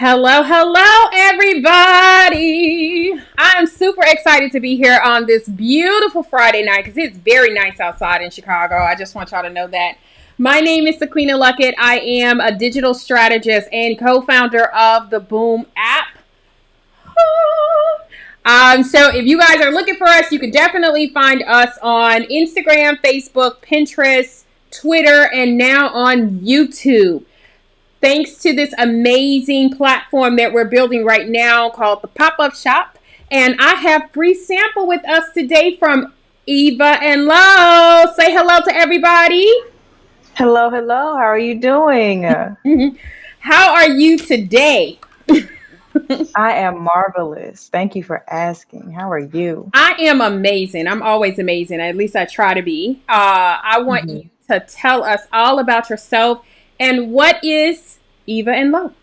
Hello, hello, everybody. I'm super excited to be here on this beautiful Friday night because it's very nice outside in Chicago. I just want y'all to know that. My name is Sequina Luckett. I am a digital strategist and co founder of the Boom app. So if you guys are looking for us, you can definitely find us on Instagram, Facebook, Pinterest, Twitter, and now on YouTube. Thanks to this amazing platform that we're building right now called the Pop-Up Shop. And I have free sample with us today from Eva and Lowe. Say hello to everybody. Hello, hello. How are you doing? How are you today? I am marvelous. Thank you for asking. How are you? I am amazing. I'm always amazing. At least I try to be. I want you Mhm. to tell us all about yourself and what is Eva and Lowe.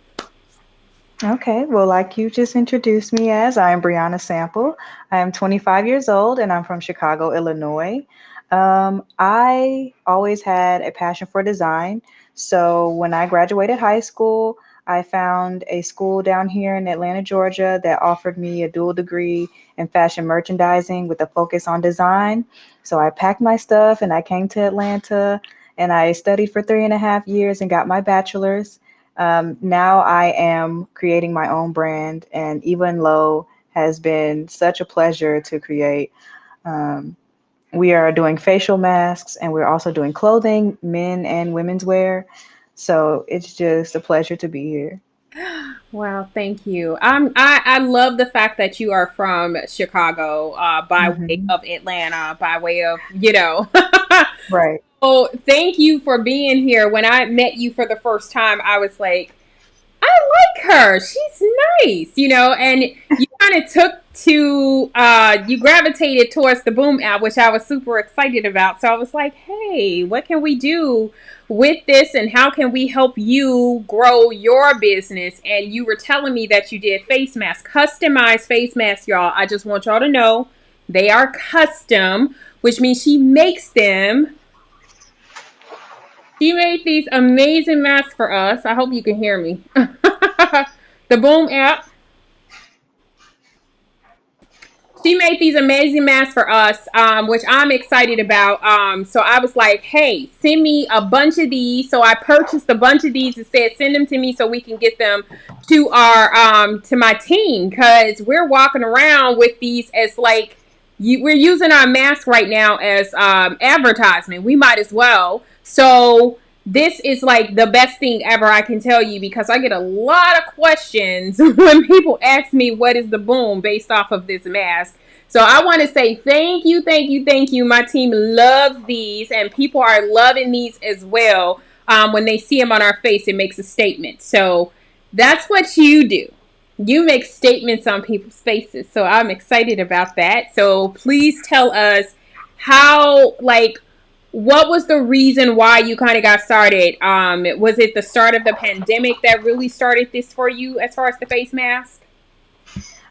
Okay, well, like you just introduced me as, I am Brianna Sample. I am 25 years old and I'm from Chicago, Illinois. I always had a passion for design. So when I graduated high school, I found a school down here in Atlanta, Georgia that offered me a dual degree in fashion merchandising with a focus on design. So I packed my stuff and I came to Atlanta and I studied for 3.5 years and got my bachelor's. Now I am creating my own brand, and even Lowe has been such a pleasure to create. Um, we are doing facial masks, and we're also doing clothing, men and women's wear. So it's just a pleasure to be here. Wow, thank you. I love the fact that you are from Chicago, by way Hmm. of Atlanta, by way of Right. Oh, thank you for being here. When I met you for the first time, I was like, I like her. She's nice, and you kind of took to you gravitated towards the Boom app, which I was super excited about. So I was like, hey, what can we do with this and how can we help you grow your business? And you were telling me that you did face masks, customized face masks, y'all. I just want y'all to know they are custom, which means she makes them. She made these amazing masks for us. I hope you can hear me. The Boom app. She made these amazing masks for us, which I'm excited about. So I was like, hey, send me a bunch of these. So I purchased a bunch of these and said, send them to me so we can get them to our to my team because we're walking around with these as like we're using our mask right now as advertisement. We might as well. So this is like the best thing ever I can tell you because I get a lot of questions when people ask me what is the boom based off of this mask. So I want to say thank you, thank you, thank you. My team loves these and people are loving these as well. When they see them on our face, it makes a statement. So that's what you do. You make statements on people's faces. So I'm excited about that. So please tell us how, like, what was the reason why you kind of got started? Was it the start of the pandemic that really started this for you as far as the face mask?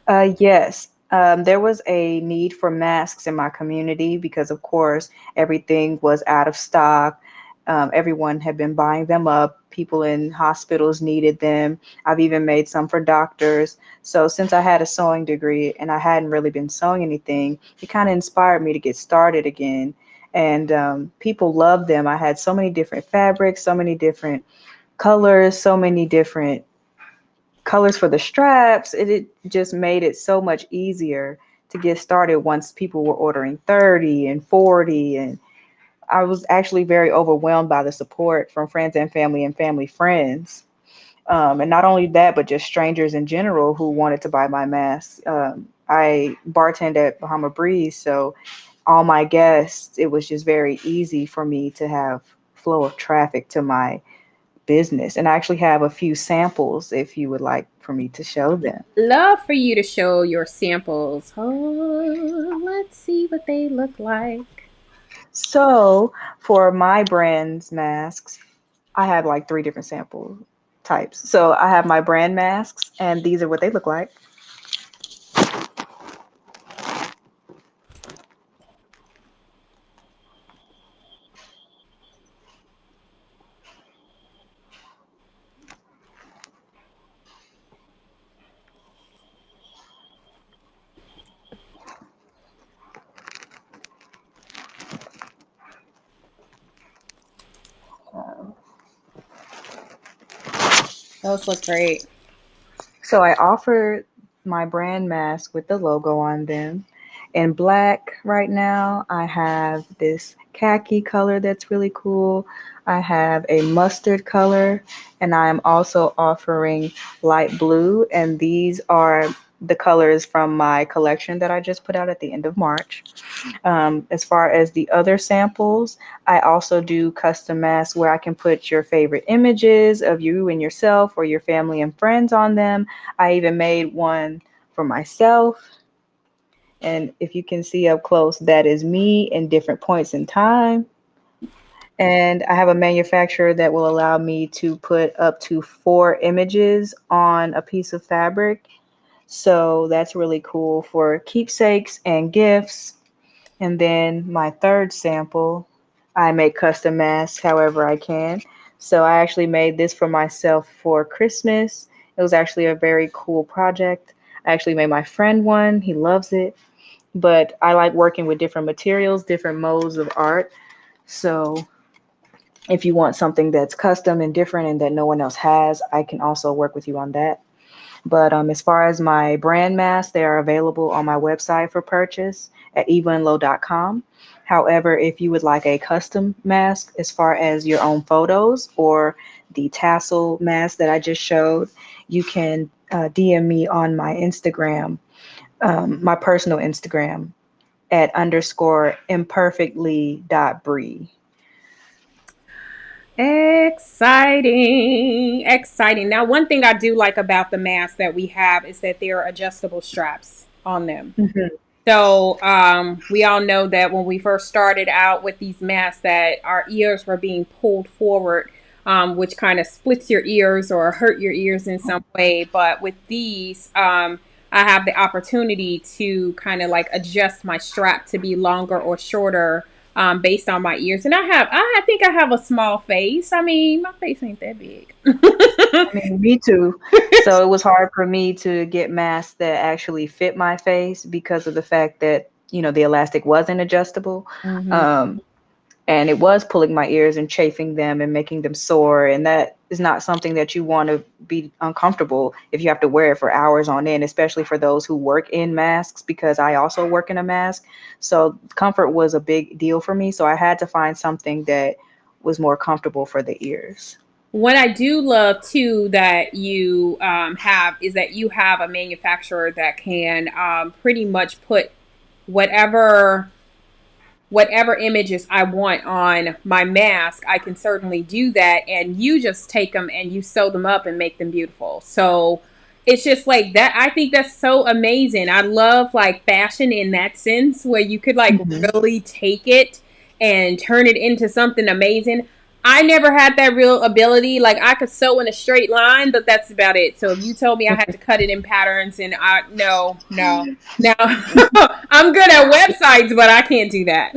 Yes. There was a need for masks in my community because, of course, everything was out of stock. Everyone had been buying them up. People in hospitals needed them. I've even made some for doctors. So, since I had a sewing degree and I hadn't really been sewing anything, it kind of inspired me to get started again. And people loved them. I had so many different fabrics, so many different colors, so many different colors for the straps. It just made it so much easier to get started once people were ordering 30 and 40. And I was actually very overwhelmed by the support from friends and family friends. And not only that, but just strangers in general who wanted to buy my masks. I bartend at Bahama Breeze, so all my guests, it was just very easy for me to have flow of traffic to my business. And I actually have a few samples if you would like for me to show them. Love for you to show your samples. Oh, let's see what they look like. So for my brand's masks, I have like three different sample types. So I have my brand masks, and these are what they look like. Those look great. So I offer my brand mask with the logo on them. In black right now, I have this khaki color that's really cool. I have a mustard color, and I am also offering light blue, and these are the colors from my collection that I just put out at the end of March. As far as the other samples, I also do custom masks where I can put your favorite images of you and yourself or your family and friends on them. I even made one for myself. And if you can see up close, that is me in different points in time. And I have a manufacturer that will allow me to put up to 4 images on a piece of fabric. So that's really cool for keepsakes and gifts. And then my third sample, I make custom masks however I can. So I actually made this for myself for Christmas. It was actually a very cool project. I actually made my friend one. He loves it. But I like working with different materials, different modes of art. So if you want something that's custom and different and that no one else has, I can also work with you on that. But as far as my brand masks, they are available on my website for purchase at evaandlowe.com. However, if you would like a custom mask as far as your own photos or the tassel mask that I just showed, you can DM me on my Instagram, my personal Instagram at underscore imperfectly.bree. Exciting. Exciting. Now, one thing I do like about the masks that we have is that there are adjustable straps on them. Mhm. So we all know that when we first started out with these masks, that our ears were being pulled forward, which kind of splits your ears or hurt your ears in some way. But with these, I have the opportunity to kind of like adjust my strap to be longer or shorter, based on my ears. And I think I have a small face. I mean, my face ain't that big. I mean, me too. So it was hard for me to get masks that actually fit my face because of the fact that, the elastic wasn't adjustable. Hmm. Um, and it was pulling my ears and chafing them and making them sore. And that is not something that you want to be uncomfortable if you have to wear it for hours on end, especially for those who work in masks, because I also work in a mask. So comfort was a big deal for me. So I had to find something that was more comfortable for the ears. What I do love too that you have is that you have a manufacturer that can pretty much put whatever whatever images I want on my mask. I can certainly do that, and you just take them and you sew them up and make them beautiful. So it's just like that. I think that's so amazing. I love like fashion in that sense where you could like Mhm. really take it and turn it into something amazing. I never had that real ability. Like I could sew in a straight line, but that's about it. So if you told me I had to cut it in patterns, and I no, no. Now I'm good at websites, but I can't do that.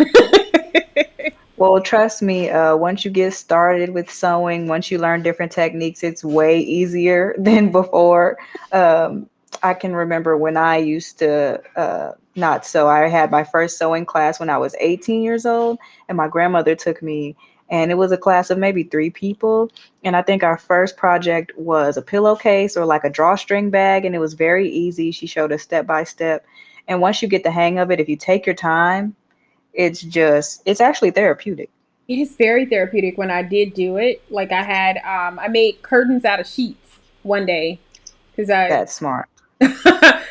Well, trust me, once you get started with sewing, once you learn different techniques, it's way easier than before. I can remember when I used to not sew. I had my first sewing class when I was 18 years old, and my grandmother took me, and it was a class of maybe 3 people. And I think our first project was a pillowcase or like a drawstring bag, and it was very easy. She showed us step by step. And once you get the hang of it, if you take your time, it's actually therapeutic. It is very therapeutic when I did do it. Like I made curtains out of sheets one day because I That's smart.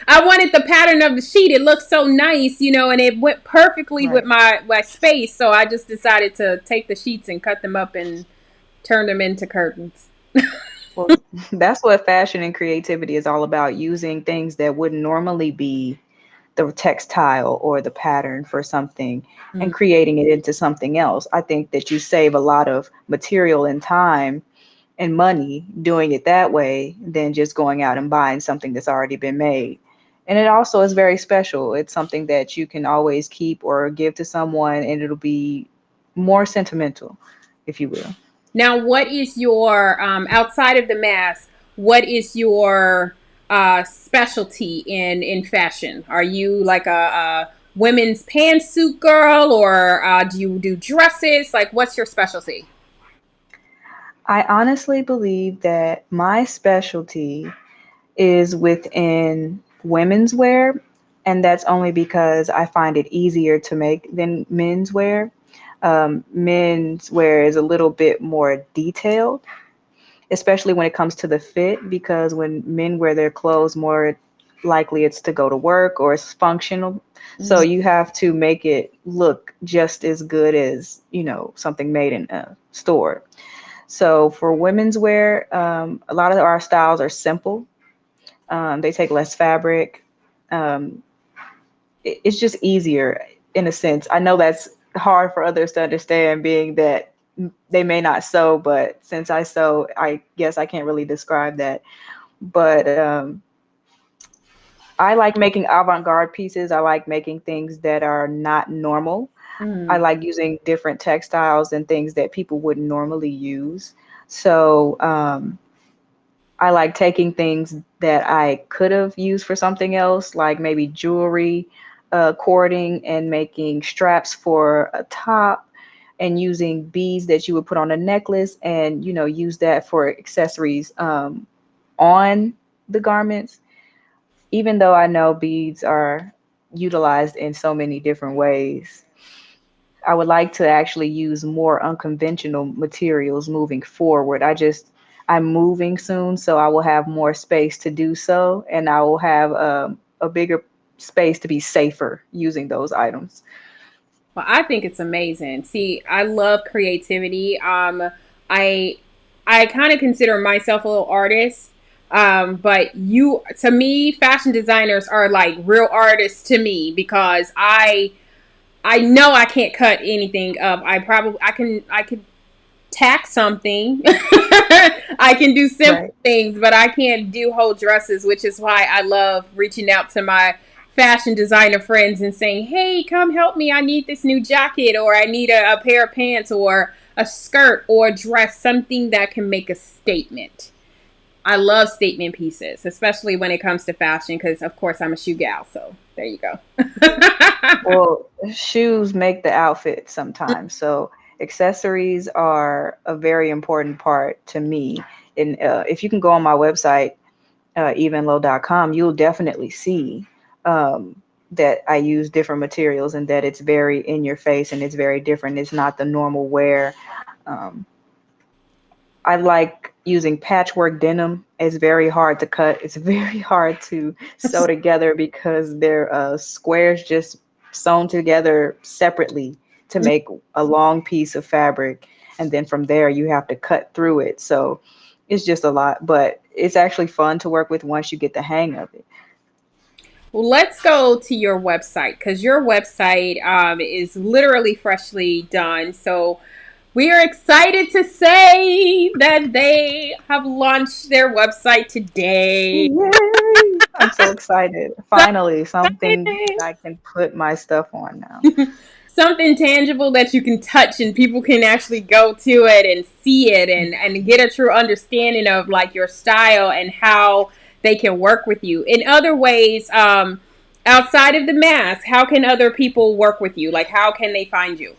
I wanted the pattern of the sheet. It looked so nice, and it went perfectly with Right. my space. So I just decided to take the sheets and cut them up and turn them into curtains. Well, that's what fashion and creativity is all about, using things that wouldn't normally be the textile or the pattern for something and Mm. creating it into something else. I think that you save a lot of material and time and money doing it that way than just going out and buying something that's already been made. And it also is very special. It's something that you can always keep or give to someone, and it'll be more sentimental, if you will. Now, what is your outside of the mask? What is your specialty in fashion? Are you like a women's pantsuit girl, or do you do dresses? Like, what's your specialty? I honestly believe that my specialty is within women's wear, and that's only because I find it easier to make than men's wear. Men's wear is a little bit more detailed, especially when it comes to the fit, because when men wear their clothes, more likely it's to go to work or it's functional. So Mm. you have to make it look just as good as, something made in a store. So for women's wear, a lot of our styles are simple. They take less fabric. Um, it's just easier in a sense. I know that's hard for others to understand, being that they may not sew, but since I sew, I guess I can't really describe that. But I like making avant garde pieces. I like making things that are not normal. I Mm. like using different textiles and things that people wouldn't normally use. So, I like taking things that I could have used for something else, like maybe jewelry, cording, and making straps for a top, and using beads that you would put on a necklace, and use that for accessories on the garments. Even though I know beads are utilized in so many different ways, I would like to actually use more unconventional materials moving forward. I'm moving soon, so I will have more space to do so, and I will have a bigger space to be safer using those items. Well, I think it's amazing. See, I love creativity. I I kind of consider myself a little artist. But to me, fashion designers are like real artists to me because I know I can't cut anything up. I could tack something. I can do simple Right. things, but I can't do whole dresses, which is why I love reaching out to my fashion designer friends and saying, "Hey, come help me. I need this new jacket, or I need a pair of pants, or a skirt, or a dress, something that can make a statement." I love statement pieces, especially when it comes to fashion, because of course I'm a shoe gal. So there you go. Well, shoes make the outfit sometimes, so accessories are a very important part to me. And if you can go on my website, evenlow.com, you'll definitely see that I use different materials and that it's very in your face and it's very different. It's not the normal wear. Um, I like using patchwork denim. It's very hard to cut. It's very hard to sew together because they're squares just sewn together separately to make a long piece of fabric. And then from there, you have to cut through it. So it's just a lot, but it's actually fun to work with once you get the hang of it. Well, let's go to your website because your website is literally freshly done. So we are excited to say that they have launched their website today. Yay! I'm so excited. So Finally, something excited. that I can put my stuff on now. Something tangible that you can touch and people can actually go to it and see it and get a true understanding of like your style and how they can work with you. In other ways, outside of the mask, how can other people work with you? Like, how can they find you?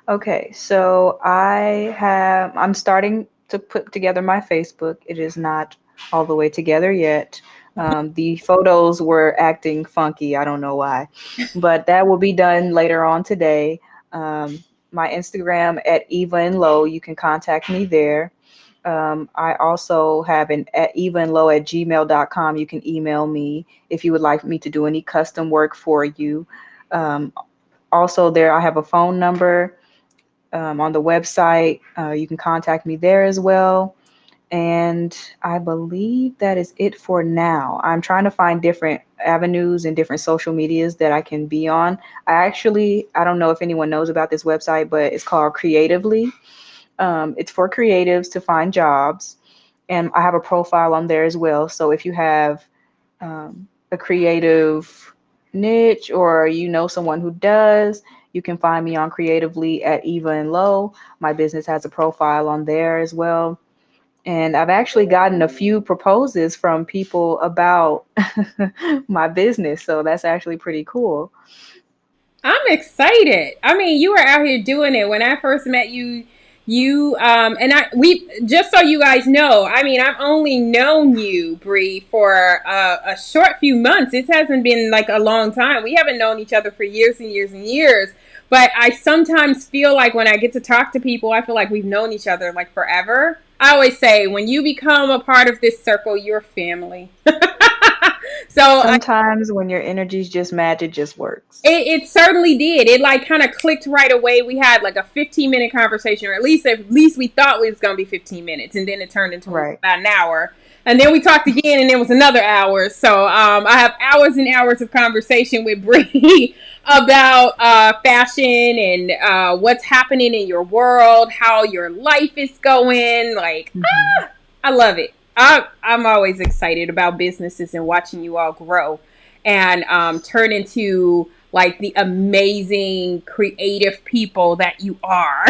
Okay, so I'm starting to put together my Facebook. It is not all the way together yet. The photos were acting funky. I don't know why, but that will be done later on today. My Instagram at Eva and Lowe. You can contact me there. I also have an at evaandlow at gmail.com. You can email me if you would like me to do any custom work for you. Um, Also, there I have a phone number on the website. You can contact me there as well. And I believe that is it for now. I'm trying to find different avenues and different social medias that I can be on. I don't know if anyone knows about this website, but it's called Creatively. It's for creatives to find jobs. And I have a profile on there as well. So if you have a creative niche or someone who does, you can find me on Creatively at Eva and Lowe. My business has a profile on there as well. And I've actually gotten a few proposals from people about my business. So that's actually pretty cool. I'm excited. I mean, you were out here doing it. When I first met you, You and we just so you guys know. I mean, I've only known you, Bree, for a short few months. It hasn't been like a long time. We haven't known each other for years and years and years. But I sometimes feel like when I get to talk to people, I feel like we've known each other like forever. I always say, when you become a part of this circle, you're family. So Sometimes when your energies just match, it just works. it certainly did. It like kind of clicked right away. We had like a 15-minute conversation, or at least we thought it was going to be 15 minutes, and then it turned into Right. about an hour. And then we talked again, and it was another hour. So I have hours and hours of conversation with Bree about fashion and what's happening in your world, how your life is going. Like, Hmm. I love it. I'm always excited about businesses and watching you all grow and turn into like the amazing creative people that you are.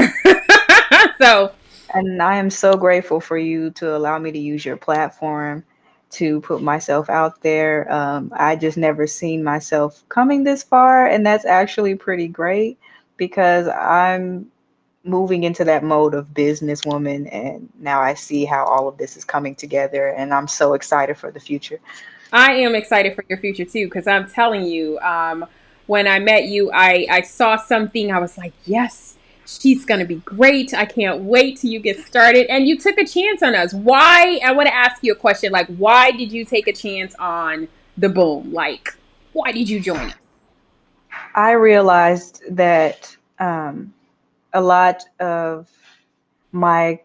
So And I am so grateful for you to allow me to use your platform to put myself out there. I just never seen myself coming this far, and that's actually pretty great because I'm moving into that mode of businesswoman, and now I see how all of this is coming together, and I'm so excited for the future. I am excited for your future too, because I'm telling you, when I met you, I saw something. I was like, yes, she's going to be great. I can't wait till you get started. And you took a chance on us. Why? I want to ask you a question. Like, why did you take a chance on the boom? Like, why did you join us? I realized that a lot of I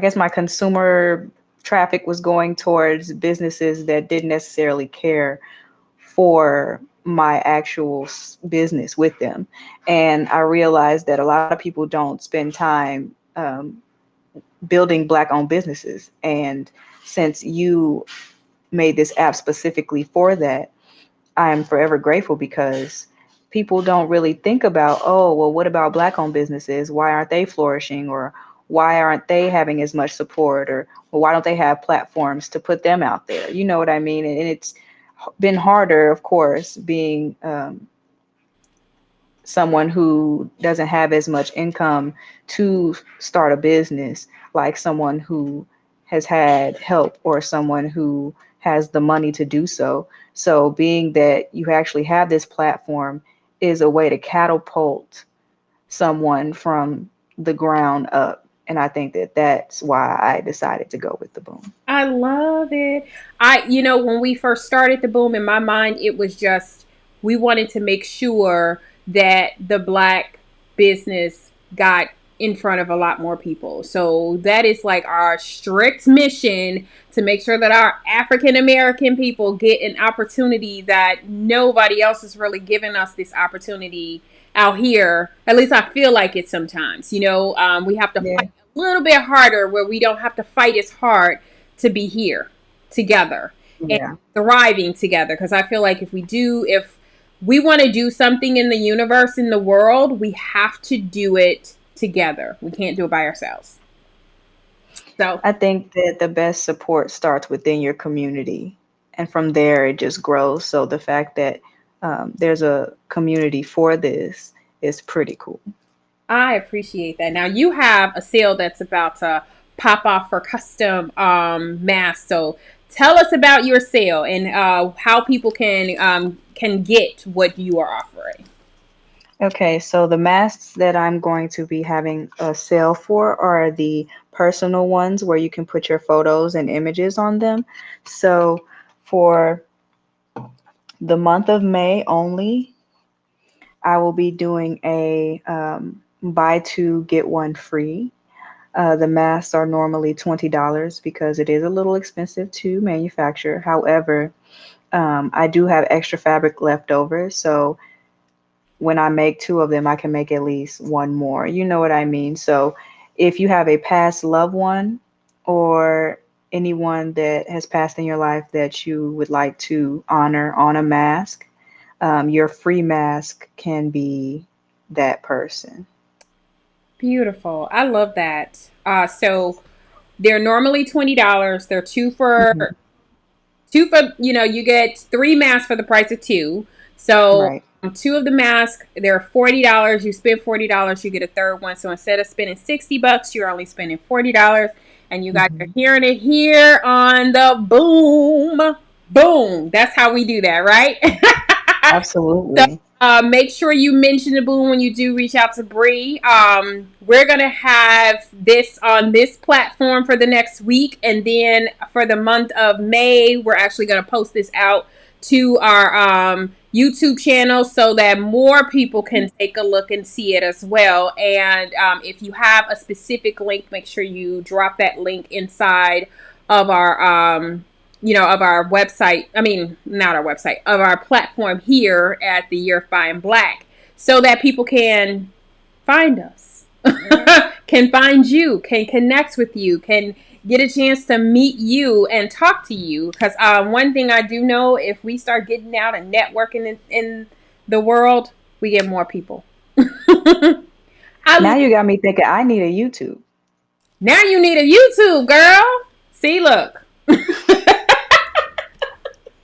guess my consumer traffic was going towards businesses that didn't necessarily care for my actual business with them. And I realized that a lot of people don't spend time building Black owned businesses. And since you made this app specifically for that, I am forever grateful because people don't really think about, oh, well, what about Black owned businesses? Why aren't they flourishing? Or why aren't they having as much support? Or well, why don't they have platforms to put them out there? You know what I mean? And it's been harder, of course, being someone who doesn't have as much income to start a business, like someone who has had help or someone who has the money to do so. So, being that you actually have this platform is a way to catapult someone from the ground up. And I think that that's why I decided to go with the boom. I love it. When we first started the boom, in my mind, it was just we wanted to make sure that the Black business got in front of a lot more people. So that is like our strict mission to make sure that our African American people get an opportunity that nobody else is really giving us this opportunity out here. At least I feel like it sometimes. We have to Yeah. fight a little bit harder where we don't have to fight as hard to be here together and Yeah. thriving together. Because I feel like if we want to do something in the universe, in the world, we have to do it together. We can't do it by ourselves. So I think that the best support starts within your community, and from there it just grows. So the fact that there's a community for this is pretty cool. I appreciate that. Now you have a sale that's about to pop off for custom masks. So tell us about your sale and how people can get what you are offering. Okay, so the masks that I'm going to be having a sale for are the personal ones where you can put your photos and images on them. So for the month of May only, I will be doing a buy two, get one free. The masks are normally $20 because it is a little expensive to manufacture. However, I do have extra fabric left over, so when I make two of them, I can make at least one more. You know what I mean? So if you have a past loved one or anyone that has passed in your life that you would like to honor on a mask, your free mask can be that person. Beautiful. I love that. So they're normally $20. They're Mhm. two for you get three masks for the price of two. So Right. Two of the masks, they're $40. You spend $40, you get a third one. So instead of spending $60, you're only spending $40. And you guys are Mhm. hearing it here on the boom. Boom. That's how we do that, right? So Absolutely. make sure you mention the boom when you do reach out to Bree. We're gonna have this on this platform for the next week, and then for the month of May, we're actually gonna post this out to our YouTube channel so that more people can take a look and see it as well. And if you have a specific link, make sure you drop that link inside of our of our website. I mean, not our website, of our platform here at the Year Fine Black, so that people can find us, can find you, can connect with you, can get a chance to meet you and talk to you. Because one thing I do know, if we start getting out and networking in the world, we get more people. Now I you got me thinking I need a YouTube. Now you need a YouTube, girl. See, look.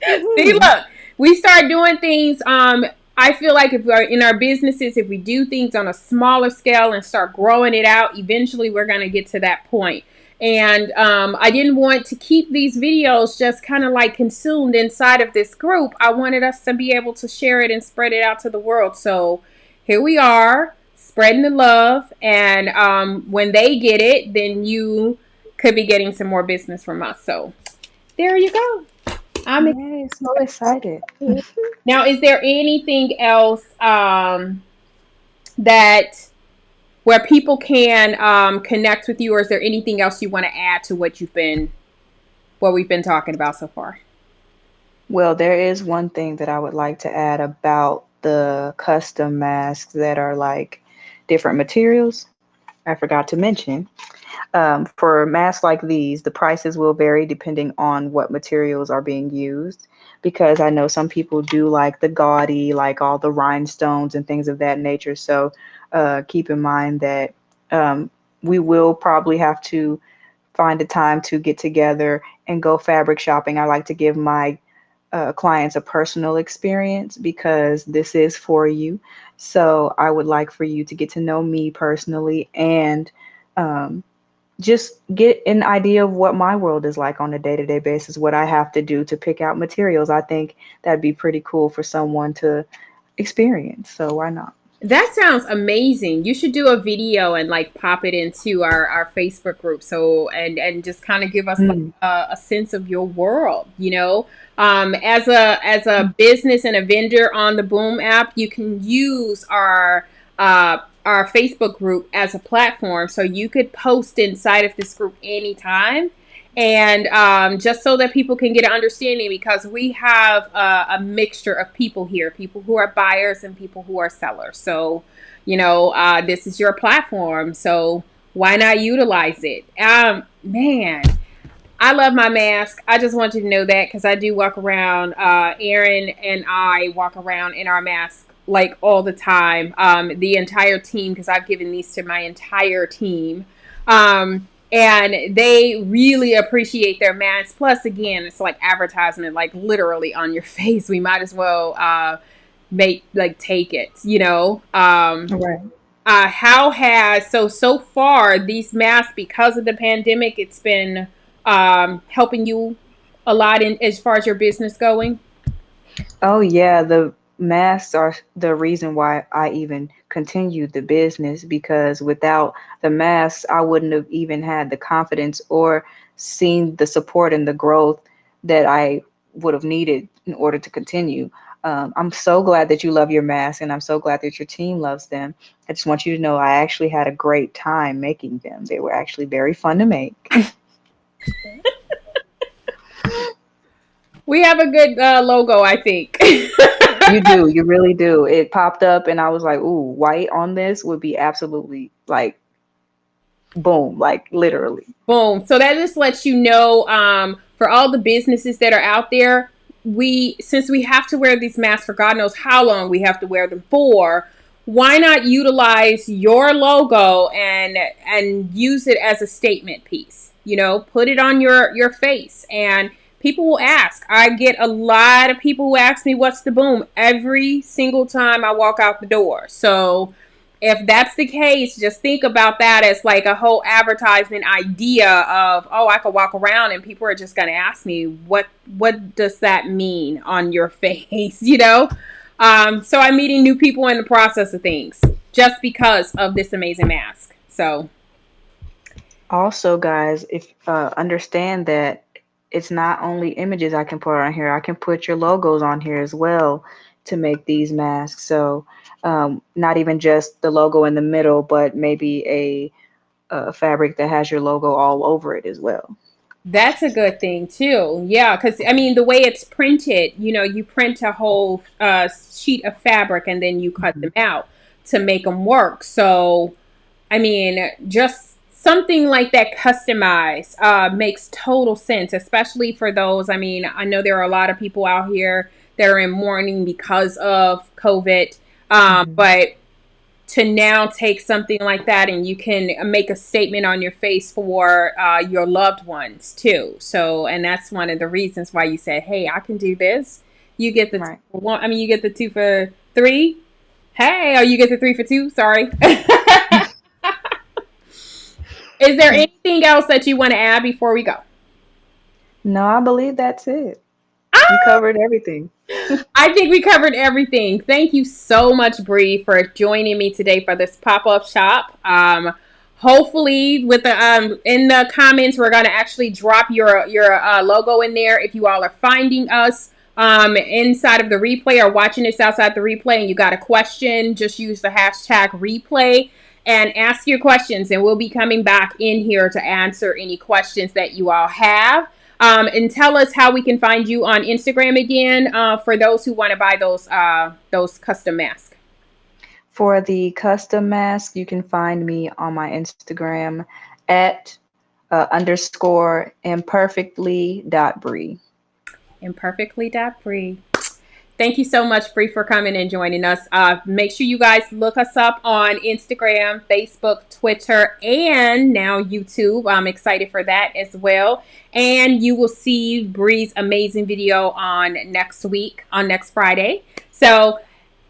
See, Hmm. look, we start doing things. I feel like if we're in our businesses, if we do things on a smaller scale and start growing it out, eventually we're going to get to that point. And I didn't want to keep these videos just kind of like consumed inside of this group. I wanted us to be able to share it and spread it out to the world. So here we are, spreading the love. And when they get it, then you could be getting some more business from us. So there you go. I'm Yay, so excited. Now, is there anything else that where people can connect with you, or is there anything else you want to add to what we've been talking about so far? Well, there is one thing that I would like to add about the custom masks that are like different materials. I forgot to mention. For masks like these, the prices will vary depending on what materials are being used. Because I know some people do like the gaudy, like all the rhinestones and things of that nature. So keep in mind that um, we will probably have to find a time to get together and go fabric shopping. I like to give my clients a personal experience because this is for you. So I would like for you to get to know me personally and um, just get an idea of what my world is like on a day-to-day basis, what I have to do to pick out materials. I think that'd be pretty cool for someone to experience. So why not? That sounds amazing. You should do a video and like pop it into our Facebook group. So and just kind of give us like Mm. a sense of your world. As a business and a vendor on the Boom app, you can use our Facebook group as a platform. So you could post inside of this group anytime. And just so that people can get an understanding, because we have a mixture of people here, people who are buyers and people who are sellers. So, this is your platform. So why not utilize it? Man, I love my mask. I just want you to know that because I do walk around. Aaron and I walk around in our mask like all the time. The entire team, because I've given these to my entire team. And they really appreciate their masks. Plus, again, it's like advertisement, like literally on your face. We might as well take it. Right. How has so far these masks, because of the pandemic, it's been helping you a lot in as far as your business going? Oh yeah, the masks are the reason why I even continued the business because without the masks, I wouldn't have even had the confidence or seen the support and the growth that I would have needed in order to continue. I'm so glad that you love your mask, and I'm so glad that your team loves them. I just want you to know I actually had a great time making them. They were actually very fun to make. We have a good logo, I think. You do, you really do. It popped up, and I was like, "Ooh, white on this would be absolutely like boom, like literally." Boom. So that just lets you know, for all the businesses that are out there, since we have to wear these masks for God knows how long we have to wear them for, why not utilize your logo and use it as a statement piece? Put it on your face, and people will ask. I get a lot of people who ask me, what's the boom? Every single time I walk out the door. So if that's the case, just think about that as like a whole advertisement idea of, oh, I could walk around and people are just going to ask me, what does that mean on your face, you know? So I'm meeting new people in the process of things just because of this amazing mask. So Also, guys, if understand that it's not only images I can put on here, I can put your logos on here as well to make these masks. So, not even just the logo in the middle, but maybe a fabric that has your logo all over it as well. that's a good thing too. Yeah, because I mean, the way it's printed, you know, you print a whole sheet of fabric and then you cut them Mhm. out to make them work. So I mean, just something like that customized makes total sense, especially for those. I mean, I know there are a lot of people out here that are in mourning because of COVID, Mhm. but to now take something like that and you can make a statement on your face for your loved ones too. So, and that's one of the reasons why you said, "Hey, I can do this." You get the two Right. for one. I mean, you get the 2 for 3. Hey, or you get the 3 for 2. Sorry. Is there anything else that you want to add before we go? No, I believe that's it. You Ah, covered everything. I think we covered everything. Thank you so much, Bree, for joining me today for this pop up shop. Hopefully, with the in the comments, we're gonna actually drop your logo in there if you all are finding us inside of the replay or watching this outside the replay, and you got a question. Just use the hashtag replay and ask your questions, and we'll be coming back in here to answer any questions that you all have. And tell us how we can find you on Instagram again for those who want to buy those custom masks. For the custom mask, you can find me on my Instagram at underscore imperfectly.bree. Imperfectly.free. Thank you so much, Bree, for coming and joining us. Make sure you guys look us up on Instagram, Facebook, Twitter, and now YouTube. I'm excited for that as well. And you will see Bree's amazing video on next week, on next Friday. So,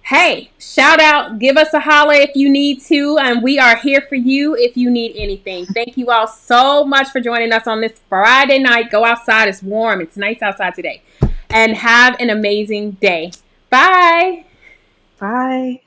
hey, shout out, give us a holla if you need to, and we are here for you if you need anything. Thank you all so much for joining us on this Friday night. Go outside, it's warm, it's nice outside today, and have an amazing day. Bye. Bye.